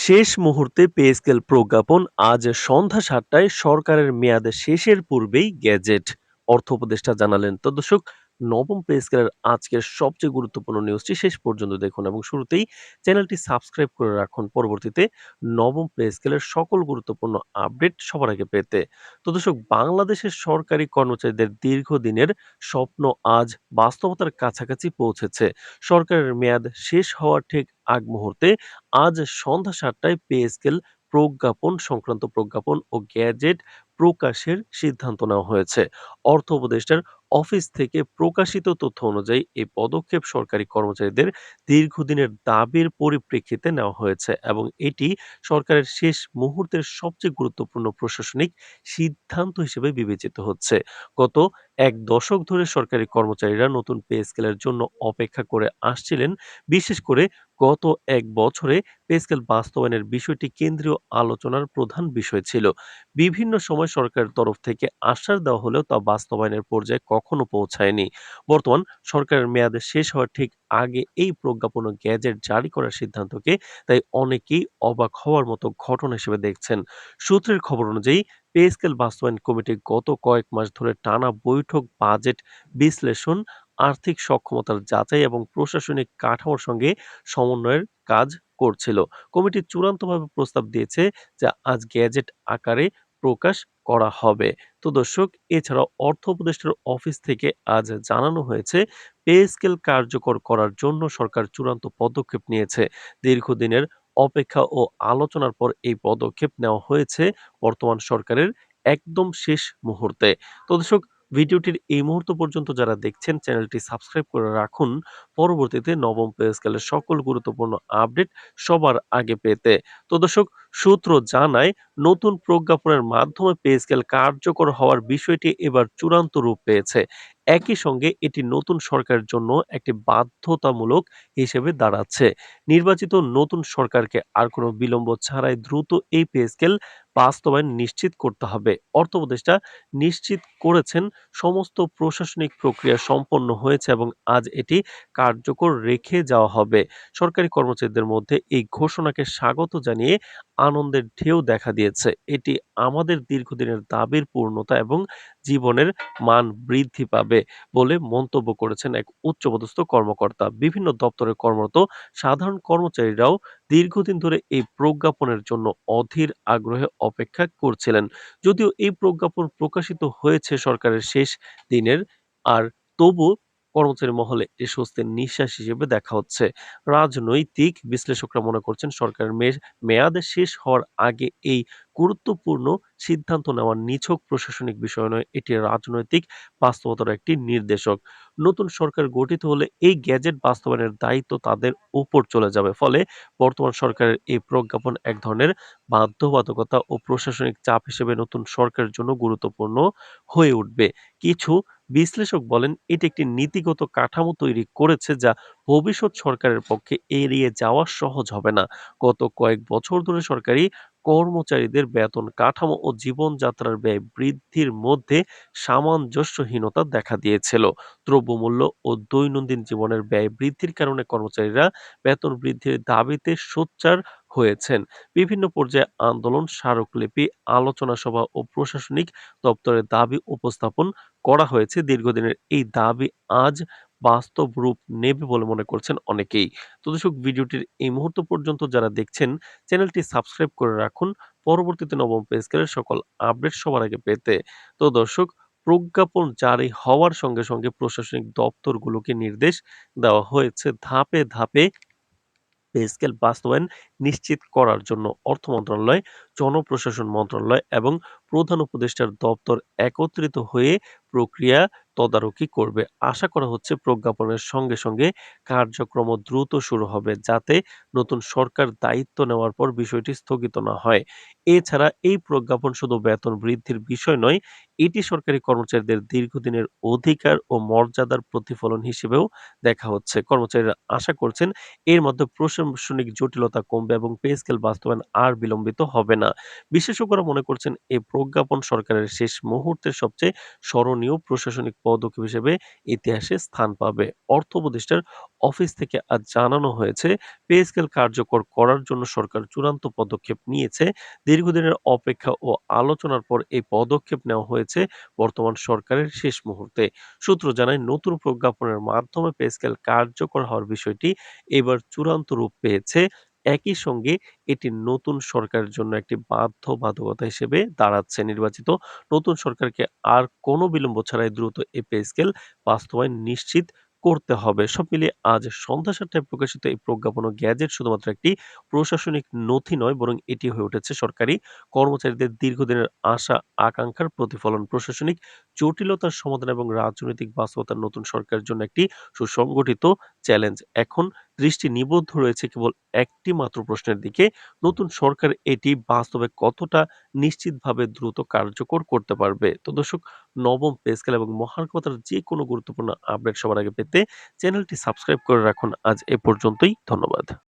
শেষ মুহূর্তে pay scale প্রজ্ঞাপন আজ সন্ধ্যা ৭টায় সরকারের মেয়াদ শেষের পূর্বেই গেজেট। অর্থ উপদেষ্টা জানালেন। তো দর্শক, নবম পে স্কেলের আজকের সবচেয়ে গুরুত্বপূর্ণ নিউজটি শেষ পর্যন্ত দেখুন এবং শুরুতেই চ্যানেলটি সাবস্ক্রাইব করে রাখুন পরবর্তীতে নবম পে স্কেলের সকল গুরুত্বপূর্ণ আপডেট সবার আগে পেতে। তো দর্শক, বাংলাদেশের সরকারি কর্মচারীদের দীর্ঘদিনের স্বপ্ন আজ বাস্তবতার কাছাকাছি পৌঁছেছে। সরকারের মেয়াদ শেষ হওয়ার ঠিক আগ মুহূর্তে আজ সন্ধ্যা ৭টায় পে স্কেল প্রজ্ঞাপন সংক্রান্ত প্রজ্ঞাপন ও গ্যাজেট প্রকাশের সিদ্ধান্ত নেওয়া হয়েছে। অর্থ উপদেষ্টার অফিস থেকে প্রকাশিত তথ্য অনুযায়ী এই পদক্ষেপ সরকারি কর্মচারীদের দীর্ঘদিনের দাবির পরিপ্রেক্ষিতে নেওয়া হয়েছে এবং এটি সরকারের শেষ মুহূর্তের সবচেয়ে গুরুত্বপূর্ণ প্রশাসনিক সিদ্ধান্ত হিসেবে বিবেচিত হচ্ছে। গত এক দশক ধরে সরকারি কর্মচারীরা নতুন পে স্কেলের জন্য অপেক্ষা করে আসছিলেন। বিশেষ করে গত এক বছরে পে স্কেল বাস্তবায়নের বিষয়টি কেন্দ্রীয় আলোচনার প্রধান বিষয় ছিল। বিভিন্ন সময় সরকারের তরফ থেকে আশ্বাস দেওয়া হলেও তা বাস্তবায়নের পর্যায়ে কখনো পৌঁছায়নি। বর্তমান সরকারের মেয়াদ শেষ হওয়ার ঠিক আগে এই প্রজ্ঞাপন ও গ্যাজেট জারি করার সিদ্ধান্তকে তাই অনেকেই অবাক হওয়ার মতো ঘটনা হিসেবে দেখছেন। সূত্রের খবর অনুযায়ী পে স্কেল বাস্তবায়ন কমিটি গত কয়েক মাস ধরে টানা বৈঠক, বাজেট বিশ্লেষণ, আর্থিক সক্ষমতার যাচাই এবং প্রশাসনিক কাঠামোর সঙ্গে সমন্বয়ের কাজ করছিল। কমিটি চূড়ান্তভাবে প্রস্তাব দিয়েছে যে আজ গেজেট আকারে প্রকাশ করা হবে। তো দর্শক, এছাড়াও অর্থ উপদেষ্টার অফিস থেকে আজ জানানো হয়েছে পে স্কেল কার্যকর করার জন্য সরকার চূড়ান্ত পদক্ষেপ নিয়েছে। দীর্ঘদিনের অপেক্ষা ও আলোচনার পর এই পদক্ষেপ নেওয়া হয়েছে বর্তমান সরকারের একদম শেষ মুহূর্তে। তো দর্শক, ভিডিওটির এই মুহূর্ত পর্যন্ত যারা দেখছেন চ্যানেলটি সাবস্ক্রাইব করে রাখুন পরবর্তীতে নবম পে স্কেলের সকল গুরুত্বপূর্ণ আপডেট সবার আগে পেতে। তো দর্শক, সূত্র জানায় নতুন প্রজ্ঞাপনের মাধ্যমে পে স্কেল কার্যকর হওয়ার বিষয়টি এবার চূড়ান্ত রূপ পেয়েছে। একই সঙ্গে এটি নতুন সরকারের জন্য একটি বাধ্যতামূলক হিসেবে দাঁড়াচ্ছে। নির্বাচিত নতুন সরকারকে আর কোনো বিলম্ব ছাড়াই দ্রুত এই পে স্কেল বাস্তবায়ন নিশ্চিত করতে হবে। অর্থ উপদেষ্টা নিশ্চিত করেছেন সমস্ত প্রশাসনিক প্রক্রিয়া সম্পন্ন হয়েছে এবং আজ এটি কার্যকর রেখে যাওয়া হবে। সরকারি কর্মচারীদের মধ্যে এই ঘোষণাকে স্বাগত জানিয়ে আনন্দের ঢেউ দেখা দিয়েছে। এটি আমাদের দীর্ঘদিনের দাবির পূর্ণতা এবং জীবনের মান বৃদ্ধি পাবে বলে মন্তব্য করেছেন এক উচ্চপদস্থ কর্মকর্তা। বিভিন্ন দপ্তরে কর্মরত সাধারণ কর্মচারীরাও দীর্ঘদিন ধরে এই প্রজ্ঞাপনের জন্য অধীর আগ্রহে অপেক্ষা করছিলেন। যদিও এই প্রজ্ঞাপন প্রকাশিত হয়েছে সরকারের শেষ দিনের, আর তবু কর্মচারী মহলে এটি স্বস্তির নিঃশ্বাস হিসেবে দেখা হচ্ছে। রাজনৈতিক বিশ্লেষকরা মনে করছেন সরকারের মেয়াদ শেষ হওয়ার আগে এই গুরুত্বপূর্ণ সিদ্ধান্ত নেওয়া নিছক প্রশাসনিক বিষয় নয়, এটি রাজনৈতিক বাস্তবতার একটি নির্দেশক। নতুন সরকার গঠিত হলে এই গ্যাজেট বাস্তবায়নের দায়িত্ব তাদের উপর চলে যাবে। ফলে বর্তমান সরকারের এই প্রজ্ঞাপন এক ধরনের বাধ্যবাধকতা ও প্রশাসনিক চাপ হিসেবে নতুন সরকারের জন্য গুরুত্বপূর্ণ হয়ে উঠবে। কিছু বিশ্লেষক বলেন এটি একটি নীতিগত কাঠামো তৈরি করেছে যা ভবিষ্যৎ সরকারের পক্ষে এড়িয়ে যাওয়া সহজ হবে না। গত কয়েক বছর ধরে সরকারি কর্মচারীদের বেতন কাঠামো ও জীবনযাত্রার ব্যয় বৃদ্ধির মধ্যে সামঞ্জস্যহীনতা দেখা দিয়েছিল। দ্রব্যমূল্য ও দৈনন্দিন জীবনের ব্যয় বৃদ্ধির কারণে কর্মচারীরা বেতন বৃদ্ধির দাবিতে সোচ্চার হয়েছেন। বিভিন্ন পর্যায়ে আন্দোলন, স্মারকলিপি, আলোচনা সভা ও প্রশাসনিক দপ্তরে দাবি উপস্থাপন করা হয়েছে। দীর্ঘদিনের এই দাবি আজ বাস্তব রূপ নেবে বলে মনে করছেন অনেকেই। তো দর্শক, ভিডিওটির এই মুহূর্ত পর্যন্ত যারা দেখছেন চ্যানেলটি সাবস্ক্রাইব করে রাখুন পরবর্তীতে নবম পে স্কেলের সকল আপডেট সবার আগে পেতে। তো দর্শক, প্রজ্ঞাপন জারি হওয়ার সঙ্গে সঙ্গে প্রশাসনিক দপ্তরগুলোকে নির্দেশ দেওয়া হয়েছে ধাপে ধাপে পে স্কেল বাস্তবায়ন নিশ্চিত করার জন্য। অর্থ মন্ত্রণালয়, জনপ্রশাসন মন্ত্রণালয় এবং প্রধান উপদেষ্টার দপ্তর একত্রিত হয়ে প্রক্রিয়া তদারকি করবে। আশা করা হচ্ছে প্রজ্ঞাপনের সঙ্গে সঙ্গে কার্যক্রম দ্রুত শুরু হবে যাতে নতুন সরকার দায়িত্ব নেওয়ার পর বিষয়টি স্থগিত না হয়। এছাড়া এই প্রজ্ঞাপন শুধু বেতন বৃদ্ধির বিষয় নয়, এটি সরকারি কর্মচারীদের দীর্ঘদিনের অধিকার ও মর্যাদার প্রতিফলন হিসেবেও দেখা হচ্ছে। কর্মচারীরা আশা করছেন এর মধ্যে প্রশাসনিক জটিলতা কমবে এবং পে স্কেল বাস্তবায়ন আর বিলম্বিত হবে না। বিশেষজ্ঞরা মনে করছেন এই প্রজ্ঞাপন সরকারের শেষ মুহূর্তের সবচেয়ে স্মরণীয় প্রশাসনিক পদক্ষেপ হিসেবে ইতিহাসে স্থান পাবে। অর্থ উপদেষ্টার অফিস থেকে আজ জানানো হয়েছে, পে স্কেল কার্যকর করার জন্য সরকার চূড়ান্ত পদক্ষেপ নিয়েছে। দীর্ঘদিনের অপেক্ষা ও আলোচনার পর এই পদক্ষেপ নেওয়া হয়েছে বর্তমান সরকারের শেষ মুহূর্তে। সূত্র জানায়, নতুন প্রজ্ঞাপনের মাধ্যমে পে স্কেল কার্যকর হওয়ার বিষয়টি এবার চূড়ান্ত রূপ পেয়েছে। একই সঙ্গে এটি নতুন সরকারের জন্য একটি বাধ্যবাধকতা হিসেবে দাঁড়াচ্ছে। নির্বাচিত নতুন সরকারকে আর কোনো বিলম্ব ছাড়াই দ্রুত এই পে স্কেল বাস্তবায়ন নিশ্চিত করতে হবে। সব মিলিয়ে আজ সন্ধ্যা ৭টায় প্রকাশিত এই প্রজ্ঞাপন ও গ্যাজেট শুধুমাত্র একটি প্রশাসনিক নথি নয়, বরং এটি হয়ে উঠেছে সরকারি কর্মচারীদের দীর্ঘদিনের আশা আকাঙ্ক্ষার প্রতিফলন। প্রশাসনিক জটিলতার সমাধান এবং রাজনৈতিক বাস্তবতার নতুন সরকারের জন্য একটি সুসংগঠিত চ্যালেঞ্জ। এখন দৃষ্টি নিবদ্ধ রয়েছে কেবল একটি মাত্র প্রশ্নের দিকে, নতুন সরকার এটি বাস্তবে কতটা নিশ্চিতভাবে দ্রুত কার্যকর করতে পারবে। তো দর্শক, নবম পে স্কেল এবং মহার্ঘ ভাতার যে কোনো গুরুত্বপূর্ণ আপডেট সবার আগে পেতে চ্যানেলটি সাবস্ক্রাইব করে রাখুন। আজ এ পর্যন্তই। ধন্যবাদ।